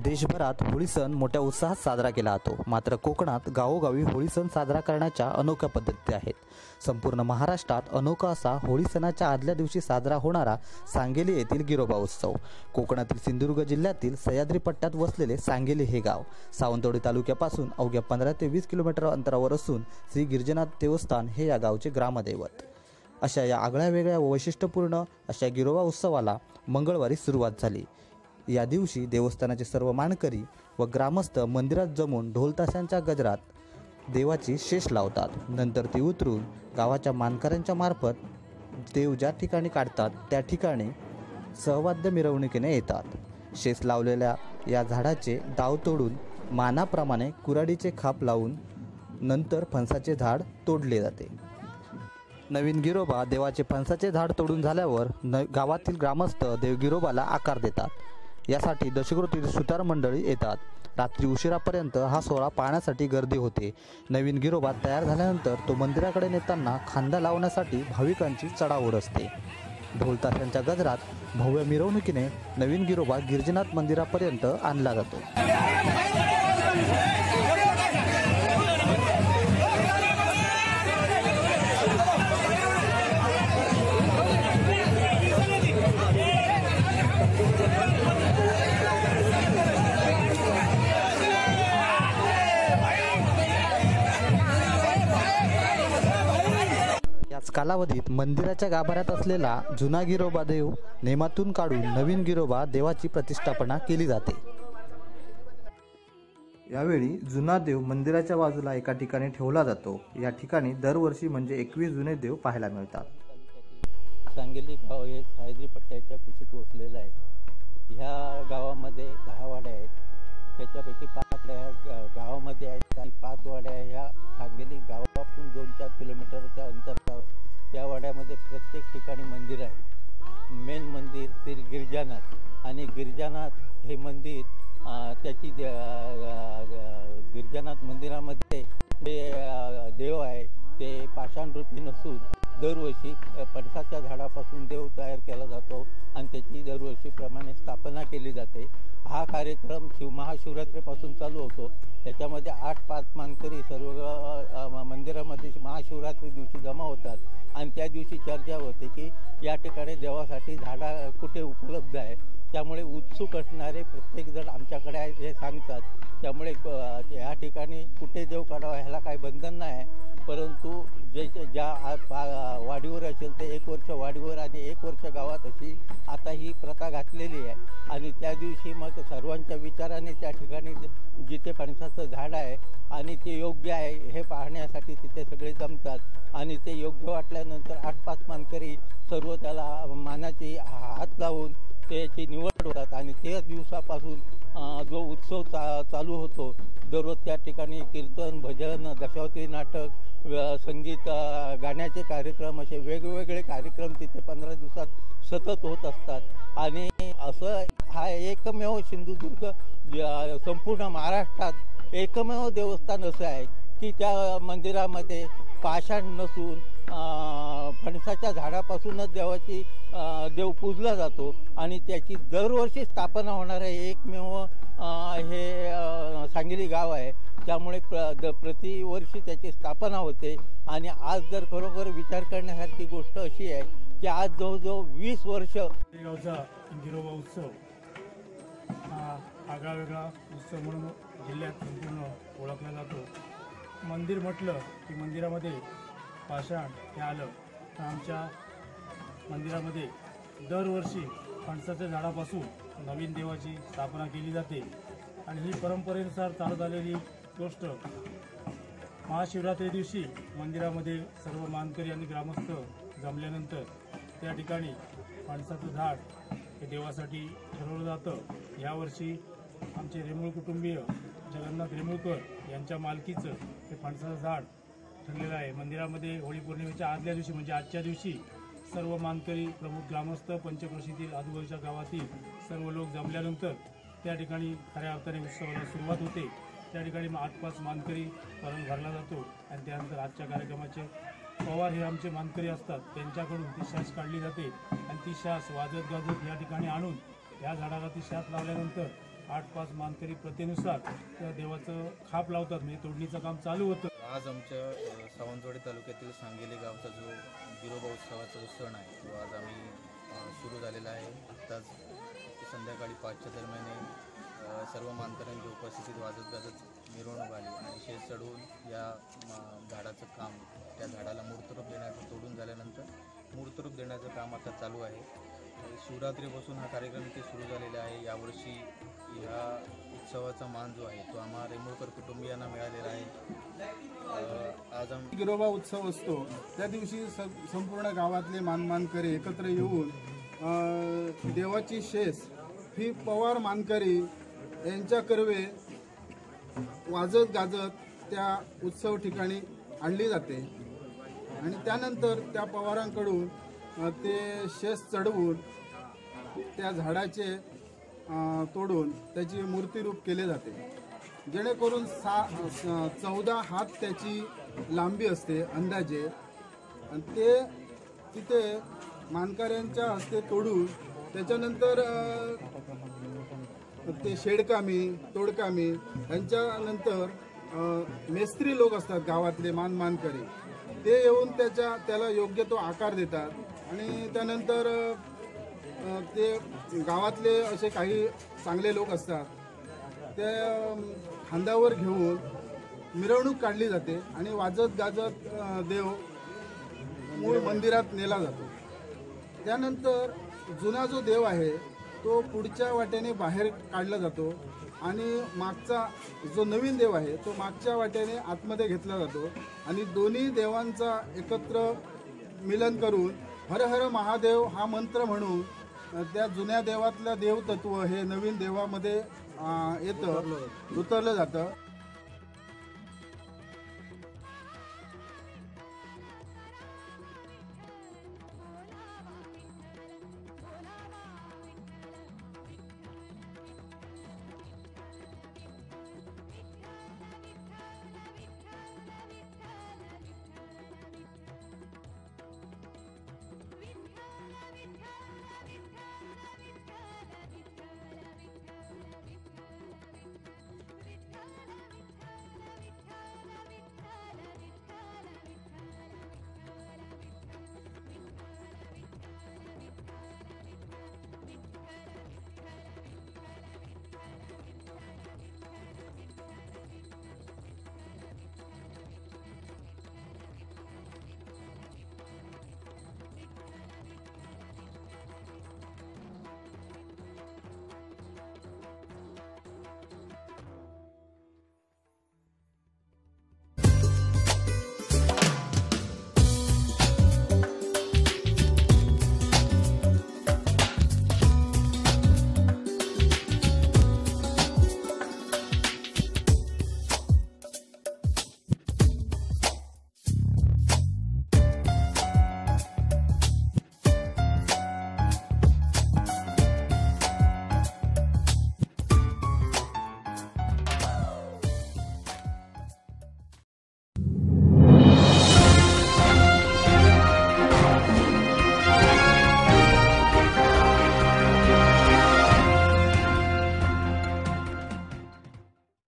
देशभरात होळी सण मोठ्या उत्साहात साजरा केला जातो। मात्र कोकणात गावोगावी होळी सण साजरा करण्याच्या अनोख्या पद्धती आहेत। संपूर्ण महाराष्ट्रात अनोखा असा होळी सणाच्या आदल्या दिवशी साजरा होणारा सांगेली येथील गिरोबा उत्सव। कोकणातील सिंधुदुर्ग जिल्ह्यातील सह्याद्री पट्ट्यात वसलेले सांगेली हे गाव सावंतवाडी तालुक्यापासून अवघ्या 15 ते 20 किलोमीटर अंतरावर असून श्री गिरिजानाथ देवस्थान हे या गावचे ग्रामदैवत। अशा या आगळ्या वेगळ्या वैशिष्ट्यपूर्ण अशा गिरोबा उत्सवाला मंगळवारी सुरुवात झाली। या दिवशी देवस्थानाचे सर्व मानकरी व ग्रामस्थ मंदिरात जमून ढोलताशांच्या गजरात देवाची शेष लावतात। नंतर ती उतरून गावाच्या मानकऱ्यांच्या मार्फत देव ज्या ठिकाणी काढतात त्या ठिकाणी सहवाद्य मिरवणुकीने येतात। शेष लावलेल्या या झाडाचे डाव तोडून मानाप्रमाणे कुऱ्हाडीचे खाप लावून नंतर फणसाचे झाड तोडले जाते। नवीन गिरोबा देवाचे फणसाचे झाड तोडून झाल्यावर गावातील ग्रामस्थ देव गिरोबाला आकार देतात। यासाठी दशकृती सुतार मंडळी येतात। रात्री उशिरापर्यंत हा सोहळा पाहण्यासाठी गर्दी होते। नवीन गिरोबा तयार झाल्यानंतर तो मंदिराकडे नेताना खांदा लावण्यासाठी भाविकांची चढाओढ असते। ढोलताशांच्या गजरात भव्य मिरवणुकीने नवीन गिरोबा गिरिजानाथ मंदिरापर्यंत आणला जातो। याच कालावधीत मंदिराच्या गाभाऱ्यात असलेला जुना गिरोबा देव नेमातून काढून नवीन गिरोबा देवाची प्रतिष्ठापना केली जाते। यावेळी जुना देव मंदिराच्या बाजूला एका ठिकाणी ठेवला जातो। या ठिकाणी दरवर्षी म्हणजे 21 जुने देव पाहायला मिळतात। सांगेली गाव हे सह्याद्री पट्ट्याच्या कुशीत वसलेलं आहे। ह्या गावामध्ये 10 वाड्या आहेत। त्याच्यापैकी 5 गावामध्ये आहेत आणि 5 वाड्या ह्या सांगेली गावापासून 2-4 किलोमीटरच्या अंतरावर त्या वाड्यामध्ये प्रत्येक ठिकाणी मंदिर आहे। मेन मंदिर श्री गिरिजानाथ आणि गिरिजानाथ हे मंदिर त्याची गिरिजानाथ मंदिरामध्ये जे देव आहे ते पाषाणरूपी नसून दरवर्षी पणसाच्या झाडापासून देव तयार केला जातो आणि त्याची दरवर्षीप्रमाणे स्थापना केली जाते। हा कार्यक्रम महाशिवरात्रीपासून चालू होतो। त्याच्यामध्ये 8-5 मानकरी सर्व मंदिरामध्ये महाशिवरात्री दिवशी जमा होतात आणि त्या दिवशी चर्चा होते की या ठिकाणी देवासाठी झाडा कुठे उपलब्ध आहे। त्यामुळे उत्सुक असणारे प्रत्येकजण आमच्याकडे आहेत हे सांगतात। त्यामुळे या ठिकाणी कुठे देव काढावा ह्याला काही बंधन नाही, परंतु ज्या वाडीवर असेल ते 1 वर्ष वाडीवर आणि 1 वर्ष गावात अशी आता ही प्रथा घातलेली आहे। आणि त्या दिवशी मग सर्वांच्या विचाराने त्या ठिकाणी जिथे फणसाचं झाड आहे आणि ते योग्य आहे हे पाहण्यासाठी तिथे सगळे जमतात आणि ते योग्य वाटल्यानंतर 8-5 मानकरी सर्व त्याला मानाची हात लावून त्याची निवड होतात आणि त्याच दिवसापासून जो उत्सव चालू होतो। दररोज त्या ठिकाणी कीर्तन, भजन, दशावतारी नाटक, संगीत, गाण्याचे कार्यक्रम असे वेगवेगळे कार्यक्रम तिथे 15 दिवसात सतत होत असतात। आणि असं हा एकमेव सिंधुदुर्ग संपूर्ण महाराष्ट्रात एकमेव देवस्थान असं आहे की त्या मंदिरामध्ये पाषाण नसून फणसाच्या झाडापासूनच देव पूजला जातो आणि त्याची दरवर्षी स्थापना होणार आहे। एकमेव हे सांगेली गाव आहे, त्यामुळे प्रतिवर्षी त्याची स्थापना होते। आणि आज जर खरोखर विचार करण्यासारखी गोष्ट अशी आहे की आज जवळजवळ 20 वर्ष गावचा गिरोबा उत्सव हा आगळा वेगळा उत्सव म्हणून जिल्ह्यात संपूर्ण ओळखला जातो। मंदिर म्हटलं की मंदिरामध्ये पाषाण हे आलं तर आमच्या मंदिरामध्ये दरवर्षी फणसाच्या झाडापासून नवीन देवाची स्थापना केली जाते आणि ही परंपरेनुसार चालत आलेली गोष्ट। महाशिवरात्री दिवशी मंदिरामध्ये सर्व मानकरी आणि ग्रामस्थ जमल्यानंतर त्या ठिकाणी फणसाचं झाड हे देवासाठी ठरवलं जातं। यावर्षी आमचे रेमुळ कुटुंबीय जगन्नाथ रेमुळकर यांच्या मालकीचं हे फणसाचं झाड ठरलेलं आहे। मंदिरामध्ये होळी पौर्णिमेच्या आदल्या दिवशी म्हणजे आजच्या दिवशी सर्व मानकरी, प्रमुख ग्रामस्थ, पंचक्रोशीतील आजूबाजूच्या गावातील सर्व लोक जमल्यानंतर त्या ठिकाणी खऱ्या अर्थाने उत्सवाला सुरुवात होते। त्या ठिकाणी 8-5 मानकरी परण भरला जातो आणि त्यानंतर आजच्या कार्यक्रमाचे पवार हे आमचे मानकरी असतात, त्यांच्याकडून ती शास काढली जाते आणि ती शास वाजत गाजत या ठिकाणी आणून या झाडाला ती शास लावल्यानंतर 8-5 मानकरी प्रथेनुसार त्या देवाचं खाप लावतात, म्हणजे तोडणीचं काम चालू होतं. आज आमच्या सावंतवाडी तालुक्यातील सांगेली गावचा जो गिरोबा उत्सवाचा जो सण आहे तो आज आम्ही सुरू झालेला आहे. आत्ताच संध्याकाळी 5च्या दरम्यान सर्व मानकऱ्यांच्या उपस्थितीत वाजत गाजत मिरवणूक आली आणि शेत चढवून या झाडाचं काम, त्या झाडाला मूर्तरूप देण्याचं, तोडून झाल्यानंतर मूर्तरूप देण्याचं काम आता चालू आहे. शिवरात्रीपासून हा कार्यक्रम इथे सुरू झालेला आहे. यावर्षी ह्या उत्सवाचा मान जो आहे तो आम्हा रेमुळकर कुटुंबियांना मिळालेला आहे. आज गिरोबा उत्सव असतो त्या दिवशी संपूर्ण गावातले मानकरी एकत्र येऊन देवाची शेस ही पवार मानकरी यांच्या कर्वे वाजत गाजत त्या उत्सव ठिकाणी आणली जाते आणि त्यानंतर त्या पवारांकडून ते शेस चढवून त्या झाडाचे तोडून त्याची मूर्तिरूप केले जाते, जेणेकरून 14 हात त्याची लांबी असते अंदाजे. आणि ते तिथे मानकऱ्यांच्या हस्ते तोडून त्याच्यानंतर ते शेडकामी, तोडकामी यांच्यानंतर मेस्त्री लोक असतात गावातले मानकरी, ते येऊन त्याला योग्य तो आकार देतात आणि त्यानंतर ते गावातले असे काही चांगले लोक असतात ते खांद्यावर घेऊन मिरवणूक काढली जाते आणि वाजत गाजत देव मूळ मंदिरात नेला जातो. त्यानंतर जुना जो देव आहे तो पुढच्या वाटेने बाहेर काढला जातो आणि मागचा जो नवीन देव आहे तो मागच्या वाटेने आतमध्ये घेतला जातो आणि दोन्ही देवांचा एकत्र मिलन करून हर हर महादेव हा मंत्र म्हणून त्या जुन्या देवातलं देवतत्व हे नवीन देवामध्ये येतं, उतरलं जातं.